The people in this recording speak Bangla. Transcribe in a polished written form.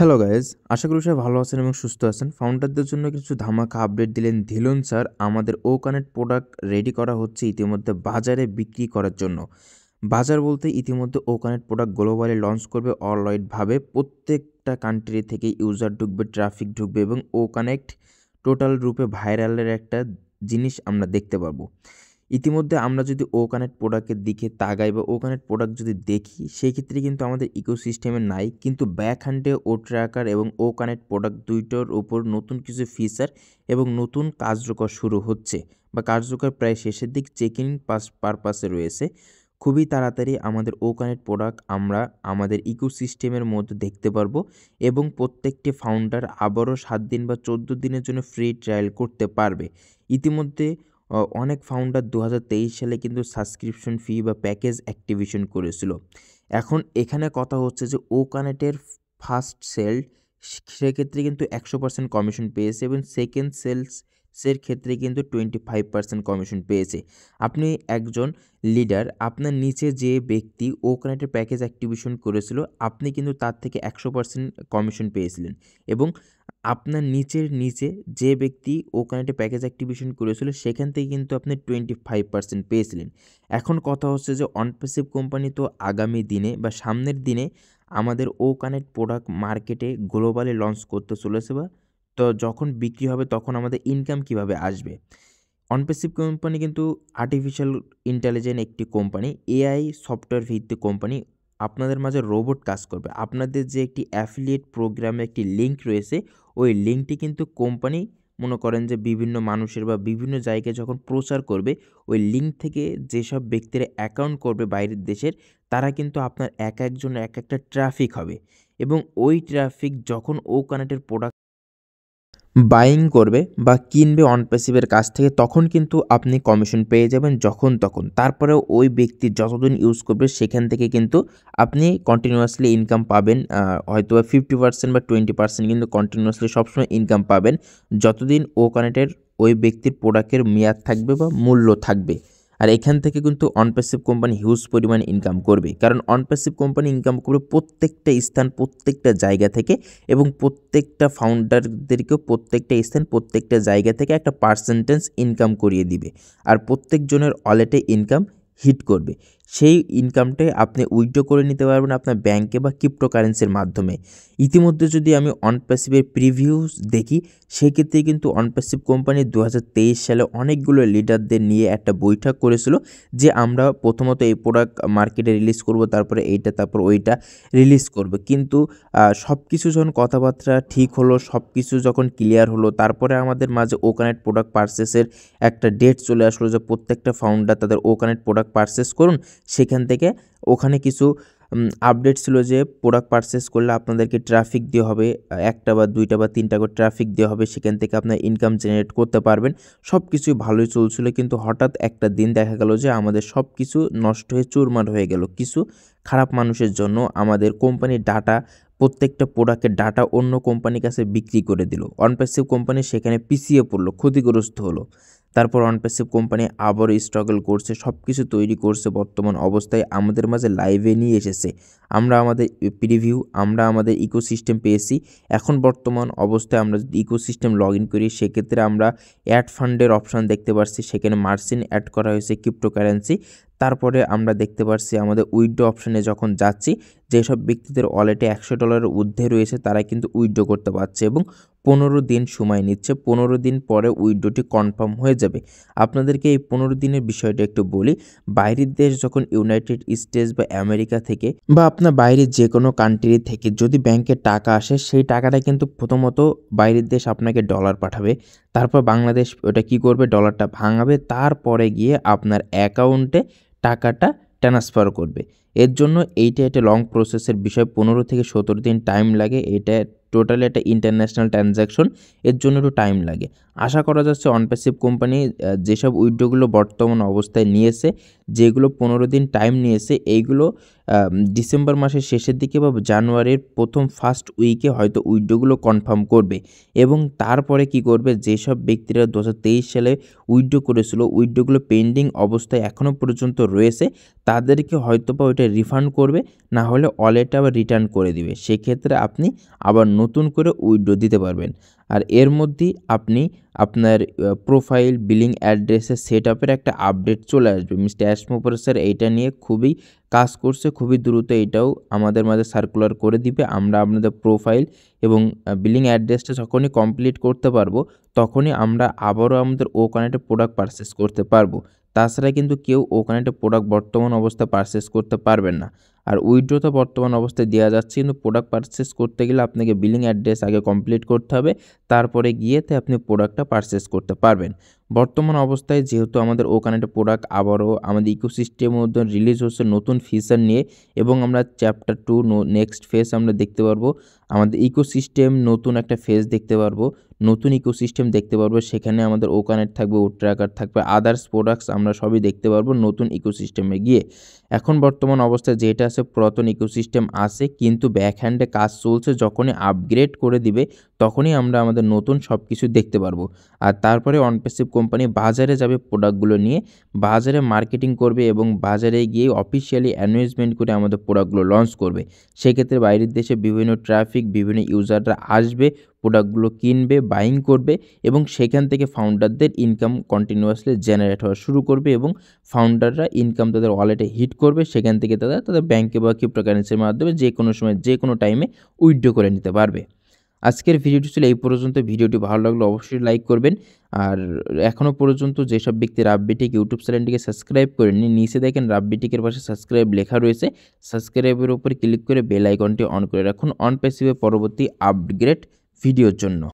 হ্যালো গাইজ, আশা করি সবাই ভালো আছেন এবং সুস্থ আছেন। ফাউন্ডারদের জন্য কিছু ধামাকা আপডেট দিলেন ধিলন স্যার। আমাদের ও কানেক্ট প্রোডাক্ট রেডি করা হচ্ছে ইতিমধ্যে বাজারে বিক্রি করার জন্য। বাজার বলতে ইতিমধ্যে ও কানেক্ট প্রোডাক্ট গ্লোবালি লঞ্চ করবে অল ওয়াইডভাবে। প্রত্যেকটা কান্ট্রি থেকে ইউজার ঢুকবে, ট্রাফিক ঢুকবে এবং ও কানেক্ট টোটাল রূপে ভাইরালের একটা জিনিস আমরা দেখতে পাবো। ইতিমধ্যে আমরা যদি ও কানেক্ট প্রোডাক্টের দিকে তাকাই বা ও কানেক্ট প্রোডাক্ট যদি দেখি, সেই ক্ষেত্রে কিন্তু আমাদের ইকোসিস্টেমে নাই, কিন্তু ব্যাক হ্যান্ডে ও ট্র্যাকার এবং ও কানেক্ট প্রোডাক্ট দুইটার উপর নতুন কিছু ফিচার এবং নতুন কার্যকর শুরু হচ্ছে বা কার্যকর প্রায় শেষের দিক চেকিং পারপাসে রয়েছে। খুবই তাড়াতাড়ি আমাদের ও কানেক্ট প্রোডাক্ট আমরা আমাদের ইকোসিস্টেমের মধ্যে দেখতে পারবো এবং প্রত্যেকটি ফাউন্ডার আবারও 7 দিন বা 14 দিনের জন্য ফ্রি ট্রায়াল করতে পারবে। ইতিমধ্যে অনেক ফাউন্ডার 2023 সালে কিন্তু সাবস্ক্রিপশন ফি বা প্যাকেজ অ্যাক্টিভেশন করেছিল। এখন এখানে কথা হচ্ছে যে ও কানেক্টের ফার্স্ট সেল সেক্ষেত্রে কিন্তু 100% কমিশন পেয়েছে এবং সেকেন্ড সেলসের ক্ষেত্রে কিন্তু 25% কমিশন পেয়েছে। আপনি একজন লিডার, আপনার নিচে যে ব্যক্তি ও কানেক্টের প্যাকেজ অ্যাক্টিভেশন করেছিল, আপনি কিন্তু তার থেকে 100% কমিশন পেয়েছিলেন এবং আপনার নিচে যে ব্যক্তি ও কানেক্টে প্যাকেজ অ্যাক্টিভেশন করেছিল সেখান থেকে কিন্তু আপনি 25% পেয়েছিলেন। এখন কথা হচ্ছে যে অনপ্যাসিভ কোম্পানি তো আগামী দিনে বা সামনের দিনে আমাদের ও কানেক্ট প্রোডাক্ট মার্কেটে গ্লোবালি লঞ্চ করতে চলেছে, বা তো যখন বিক্রি হবে তখন আমাদের ইনকাম কিভাবে আসবে। অনপ্যাসিভ কোম্পানি কিন্তু আর্টিফিশিয়াল ইন্টেলিজেন্ট একটি কোম্পানি, এআই সফটওয়্যার ভিত্তিক কোম্পানি। আপনাদের মাঝে রোবট কাজ করবে। আপনাদের যে একটি অ্যাফিলিয়েট প্রোগ্রামে একটি লিঙ্ক রয়েছে, ওই লিঙ্কটি কিন্তু কোম্পানি মনে করেন যে বিভিন্ন মানুষের বা বিভিন্ন জায়গায় যখন প্রচার করবে, ওই লিঙ্ক থেকে যেসব ব্যক্তিরা অ্যাকাউন্ট করবে বাইরের দেশের, তারা কিন্তু আপনার এক একজনের এক একটা ট্রাফিক হবে এবং ওই ট্রাফিক যখন ও কানেক্টের প্রোডাক্ট বাইং করবে বা কিনবে অনপ্যাসিভের কাছ থেকে, তখন কিন্তু আপনি কমিশন পেয়ে যাবেন যখন তখন। তারপরেও ওই ব্যক্তি যতদিন ইউজ করবে সেখান থেকে কিন্তু আপনি কন্টিনিউয়াসলি ইনকাম পাবেন। হয়তো বা 50% বা 20% কিন্তু কন্টিনিউয়াসলি সবসময় ইনকাম পাবেন যতদিন ও কানেক্টের ওই ব্যক্তির প্রোডাক্টের মেয়াদ থাকবে বা মূল্য থাকবে। আর এখান থেকে কিন্তু অনপ্যাসিভ কোম্পানি হিউজ পরিমাণে ইনকাম করবে, কারণ অনপ্যাসিভ কোম্পানি ইনকাম করবে প্রত্যেকটা স্থান, প্রত্যেকটা জায়গা থেকে এবং প্রত্যেকটা ফাউন্ডারদেরকেও প্রত্যেকটা স্থান, প্রত্যেকটা জায়গা থেকে একটা পার্সেন্টেজ ইনকাম করিয়ে দিবে। আর প্রত্যেকজনের ওয়ালেটে ইনকাম হিট করবে। সেই ইনকামটাই আপনি উইথড্র করে নিতে পারবেন আপনার ব্যাংকে বা ক্রিপ্টোকারেন্সির মাধ্যমে। ইতিমধ্যে যদি আমি অনপ্যাসিভের প্রিভিউস দেখি, সেক্ষেত্রে কিন্তু অনপ্যাসিভ কোম্পানি 2023 সালে অনেকগুলো লিডারদের নিয়ে একটা বৈঠক করেছিল যে আমরা প্রথমত এই প্রোডাক্ট মার্কেটে রিলিজ করব, তারপরে এইটা, তারপর ওইটা রিলিজ করবে। কিন্তু সব কিছু যখন কথাবার্তা ঠিক হলো, সব কিছু যখন ক্লিয়ার হলো, তারপরে আমাদের মাঝে ও কানেক্ট প্রোডাক্ট পারচেসের একটা ডেট চলে আসলো যে প্রত্যেকটা ফাউন্ডার তাদের ও কানেক্ট প্রোডাক্ট পারচেস করুন। সেখান থেকে ওখানে কিছু আপডেট ছিল যে প্রোডাক্ট পারচেস করলে আপনাদেরকে ট্রাফিক দেওয়া হবে, একটা বা দুইটা বা তিনটা করে ট্রাফিক দেওয়া হবে, সেখান থেকে আপনার ইনকাম জেনারেট করতে পারবেন। সব কিছুই ভালোই চলছিল, কিন্তু হঠাৎ একটা দিন দেখা গেল যে আমাদের সব কিছু নষ্ট হয়ে চুরমার হয়ে গেল কিছু খারাপ মানুষের জন্য। আমাদের কোম্পানির ডাটা, প্রত্যেকটা প্রোডাক্টের ডাটা অন্য কোম্পানির কাছে বিক্রি করে দিল। অনপ্যাসিভ কোম্পানি সেখানে পিছিয়ে পড়লো, ক্ষতিগ্রস্ত হলো। তারপর অনপ্যাসিভ কোম্পানি আবারও স্ট্রাগল করছে, সব কিছু তৈরি করছে, বর্তমান অবস্থায় আমাদের মাঝে লাইভে নিয়ে এসেছে। আমরা আমাদের প্রিভিউ, আমরা আমাদের ইকোসিস্টেম পেয়েছি। এখন বর্তমান অবস্থায় আমরা যদি ইকোসিস্টেম লগ ইন করি, সেক্ষেত্রে আমরা অ্যাড ফান্ডের অপশান দেখতে পাচ্ছি, সেখানে মার্জিন অ্যাড করা হয়েছে ক্রিপ্টোকারেন্সি। তারপরে আমরা দেখতে পাচ্ছি আমাদের উইথড্র অপশানে যখন যাচ্ছি, যেসব ব্যক্তিদের ওয়ালেটে $100 ঊর্ধ্বে রয়েছে তারা কিন্তু উইথড্র করতে পারছে এবং 15 দিন সময় নিচ্ছে। 15 দিন পরে উইথড্রটি কনফার্ম হয়ে যাবে। আপনাদেরকে এই 15 দিনের বিষয়টা একটু বলি। বাইরের দেশ যখন ইউনাইটেড স্টেটস বা আমেরিকা থেকে বা আপনার বাইরের যে কোনো কান্ট্রি থেকে যদি ব্যাংকে টাকা আসে, সেই টাকাটা কিন্তু প্রথমত বাইরের দেশ আপনাকে ডলার পাঠাবে। তারপর বাংলাদেশ ওটা কী করবে, ডলারটা ভাঙাবে, তারপরে গিয়ে আপনার অ্যাকাউন্টে টাকাটা ট্রান্সফার করবে। এর জন্য এইটা একটা লং প্রসেসের বিষয়, 15 থেকে 17 দিন টাইম লাগে। এটা টোটালি একটা ইন্টারন্যাশনাল ট্রানজ্যাকশন, এর জন্য একটু টাইম লাগে। আশা করা যাচ্ছে অনপ্যাসিভ কোম্পানি যেসব উইথড্রগুলো বর্তমান অবস্থায় নিয়েছে, যেগুলো 15 দিন টাইম নিয়েছে, এইগুলো ডিসেম্বর মাসের শেষের দিকে বা জানুয়ারির প্রথম ফার্স্ট উইকে হয়তো উইথড্রগুলো কনফার্ম করবে এবং তারপরে কি করবে, যেসব ব্যক্তিরা 2023 সালে উইথড্র করেছিল, উইথড্রগুলো পেন্ডিং অবস্থায় এখনও পর্যন্ত রয়েছে, তাদেরকে হয়তোবা ওইটা রিফান্ড করবে, না হলে ওয়ালেটে আবার রিটার্ন করে দিবে। সেক্ষেত্রে আপনি আবার নতুন করে উইথড্র দিতে পারবেন। আর এর মধ্যেই আপনি আপনার প্রোফাইল বিলিং অ্যাড্রেসের সেটআপের একটা আপডেট চলে আসবে। মিস্টার অ্যাসমোপার স্যার এইটা নিয়ে খুবই কাজ করছে, খুবই দ্রুত এটাও আমাদের মাঝে সার্কুলার করে দিবে। আমরা আপনাদের প্রোফাইল এবং বিলিং অ্যাড্রেসটা যখনই কমপ্লিট করতে পারবো, তখনই আমরা আবারও আমাদের ও কানেক্টেড প্রোডাক্ট পারচেস করতে পারবো। তাছাড়া কিন্তু কেউ ও কানেক্টেড প্রোডাক্ট বর্তমান অবস্থায় পারচেস করতে পারবেন না। আর উইথড্র তো বর্তমান অবস্থায় দেওয়া যাচ্ছে, কিন্তু প্রোডাক্ট পারচেস করতে গেলে আপনাকে বিলিং অ্যাড্রেস আগে কমপ্লিট করতে হবে, তারপরে গিয়েতে আপনি প্রোডাক্টটা পারচেস করতে পারবেন। বর্তমান অবস্থায় যেহেতু আমাদের ও কানেক্টেড প্রোডাক্ট আবারও আমাদের ইকোসিস্টেমের মধ্যে রিলিজ হচ্ছে নতুন ফিচার নিয়ে, এবং আমরা চ্যাপ্টার 2 নেক্সট ফেজ আমরা দেখতে পারবো। আমাদের ইকোসিস্টেম নতুন একটা ফেজ দেখতে পারবো, নতুন ইকোসিস্টেম দেখতে পারবো। সেখানে আমাদের ও কানেক্ট থাকবে, ও ট্র্যাকার থাকবে, আদার্স প্রোডাক্টস আমরা সবই দেখতে পারবো নতুন ইকোসিস্টেমে গিয়ে। এখন বর্তমান অবস্থায় যেটা আছে পুরাতন ইকোসিস্টেম আছে, কিন্তু ব্যাকহ্যান্ডে কাজ চলছে। যখনই আপগ্রেড করে দিবে তখনই আমরা আমাদের নতুন সব কিছু দেখতে পারবো। আর তারপরে অনপ্যাসিভ কোম্পানি বাজারে যাবে প্রোডাক্টগুলো নিয়ে, বাজারে মার্কেটিং করবে এবং বাজারে গিয়ে অফিসিয়ালি অ্যানাউন্সমেন্ট করে আমাদের প্রোডাক্টগুলো লঞ্চ করবে। সেক্ষেত্রে বাইরের দেশে বিভিন্ন ট্রাফিক, বিভিন্ন ইউজাররা আসবে, প্রোডাক্টগুলো কিনবে, বাইং করবে এবং সেখান থেকে ফাউন্ডারদের ইনকাম কন্টিনিউয়াসলি জেনারেট হওয়া শুরু করবে এবং ফাউন্ডাররা ইনকাম তাদের ওয়ালেটে হিট করবে। সেখান থেকে তারা তাদের ব্যাংকে বা ক্রিপ্টোকারেন্সির মাধ্যমে যে কোনো সময় যে কোনো টাইমে উইথড্র করে নিতে পারবে। আজকের ভিডিওটি ছিল এই পর্যন্ত। ভিডিওটি ভালো লাগলে অবশ্যই লাইক করবেন। আর এখনও পর্যন্ত যেসব ব্যক্তি রাব্বিটেক ইউটিউব চ্যানেলটিকে সাবস্ক্রাইব করেননি, নিচে দেখেন রাব্বিটেকের পাশে সাবস্ক্রাইব লেখা রয়েছে, সাবস্ক্রাইবের উপর ক্লিক করে বেল আইকনটি অন করে রাখুন অনপ্যাসিভে পরবর্তী আপগ্রেড ভিডিওর জন্য।